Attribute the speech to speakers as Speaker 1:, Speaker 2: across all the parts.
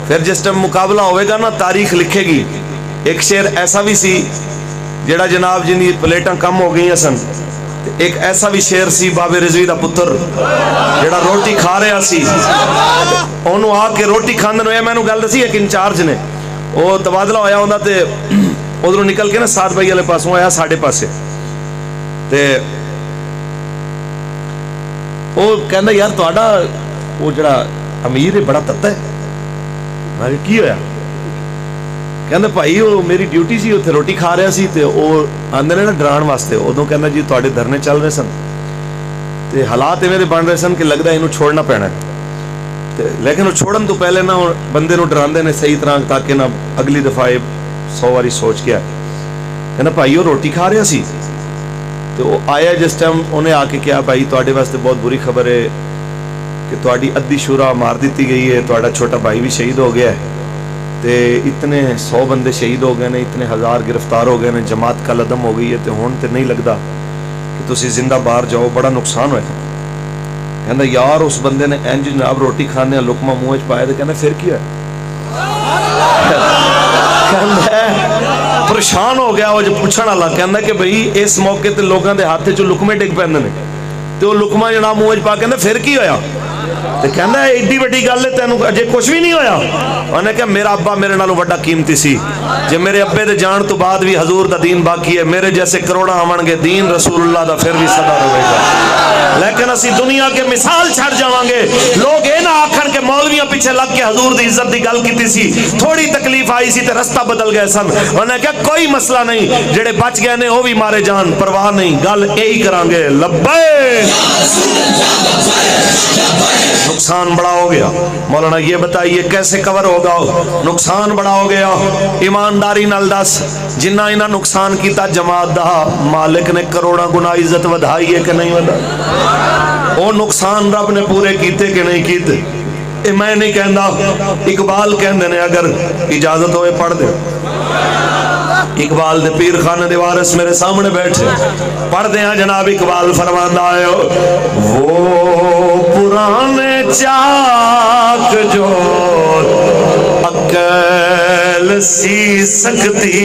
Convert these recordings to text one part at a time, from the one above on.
Speaker 1: फिर जिस टाइम मुकाबला होएगा ना तारीख लिखेगी। एक शेर ऐसा भी सी जेड़ा जनाब जिंदी प्लेटां कम हो गई सन, एक ऐसा भी शेर सी बाबे रिजवी दा पुत्र जेड़ा रोटी खा रहा सी, ओनू आके रोटी खांदे होए मैनू गल दसी एक इंचार्ज ने, वो तबादला होया उन्दा ते उधरों निकल के ना सात भाई वाले पासों आया साढ़े पासे ते वो कहंदा यार तुहाडा वो जड़ा अमीर है बड़ा तत्ता है। मैं की होया? कहंदा भाई वो मेरी ड्यूटी सी उत्थे रोटी खा रहा सी ते वो आंदे ने ना डराण वास्ते, उदों कहंदा जी तुहाडे धरने चल रहे सन ते हालात इवें दे बन रहे सन कि लगदा इनू छोड़ना पैना ते, लेकिन वो छोड़न तो पहले ना बंदे नू डरांदे ने सही तरह ताकि ना अगली दफा 100 बारी सोच के आए। कहना भाई वो रोटी खा रहा सी तो वो आया जिस टाइम उन्हें आके कहा भाई तुहाडे वास्ते बहुत बुरी खबर है कि तुहाडी अद्धी शुरा मार दी गई है, तुहाडा छोटा भाई भी शहीद हो गया है ते इतने 100 बंदे शहीद हो गए ने, इतने 1000 गिरफ्तार हो गए ने, जमात कल अदम हो गई है तो हुण ते नहीं लगता कि तुसी जिंदा बाहर जाओ, बड़ा नुकसान होया। कहंदा यार उस बंदे ने इंज जनाब रोटी खाने लुकमा मुंह च पाया तो कहंदा फिर की होया? परेशान हो गया वो जो पूछण वाला, कहंदा कि भाई इस मौके ते लोगों के हाथ च लुकमे डिग पैंदे ने ते वो लुकमा जनाब मुंह च पा कहंदा फिर की होया? ते कहंदा एडी वड्डी गल है तेनू अजे कुछ भी नहीं होया? उन्हें कहा मेरा अब्बा मेरे नालों वड्डा कीमती सी, जे मेरे अब्बे दे जान तो बाद भी हजूर दा दीन बाकी है, मेरे जैसे करोड़ा आवणगे दीन रसूलुल्लाह दा फिर भी सदा रहेगा। लेकिन असी दुनिया के मिसाल छड़ जावांगे, लोग ये ना आखण के मौलवियां पीछे लग के हजूर दी इज्जत दी गल कीती सी, थोड़ी तकलीफ आई सी ते रस्ता बदल गए सन। उन्हें कहा कोई मसला नहीं, जेड़े बच गए ने वो भी मारे जान, परवाह नहीं, गल यही करांगे। लब्बैक। नुकसान बड़ा हो गया। मौलाना ये बताइए कैसे कवर होगा? नुकसान बड़ा हो गया। ईमानदारी नाल दस जिन्ना इन्हां नुकसान किया जमात दा मालिक ने करोड़ों गुना इज्जत वधाई है कि नहीं वधाई? वो नुकसान रब ने पूरे कीते कि नहीं कीते? ये मैं नहीं कहंदा, इकबाल कहंदे ने, अगर इजाजत होए पढ़ दे। इकबाल दे पीर खाने दे वारिस मेरे सामने बैठे, पढ़ते हैं जनाब। इकबाल फरमांदा है वो पुराने चाक जो अक्ल सी सकती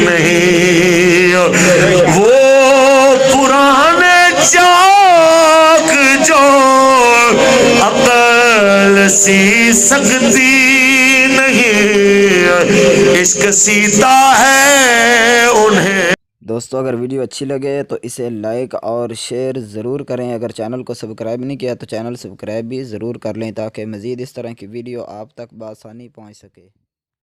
Speaker 1: नहीं, वो पुराने चाक जो अक्ल सी सकती नहीं, इश्क सीता है उन्हें।
Speaker 2: दोस्तों अगर वीडियो अच्छी लगे तो इसे लाइक और शेयर ज़रूर करें। अगर चैनल को सब्सक्राइब नहीं किया तो चैनल सब्सक्राइब भी ज़रूर कर लें ताकि मज़ीद इस तरह की वीडियो आप तक बआसानी पहुंच सके।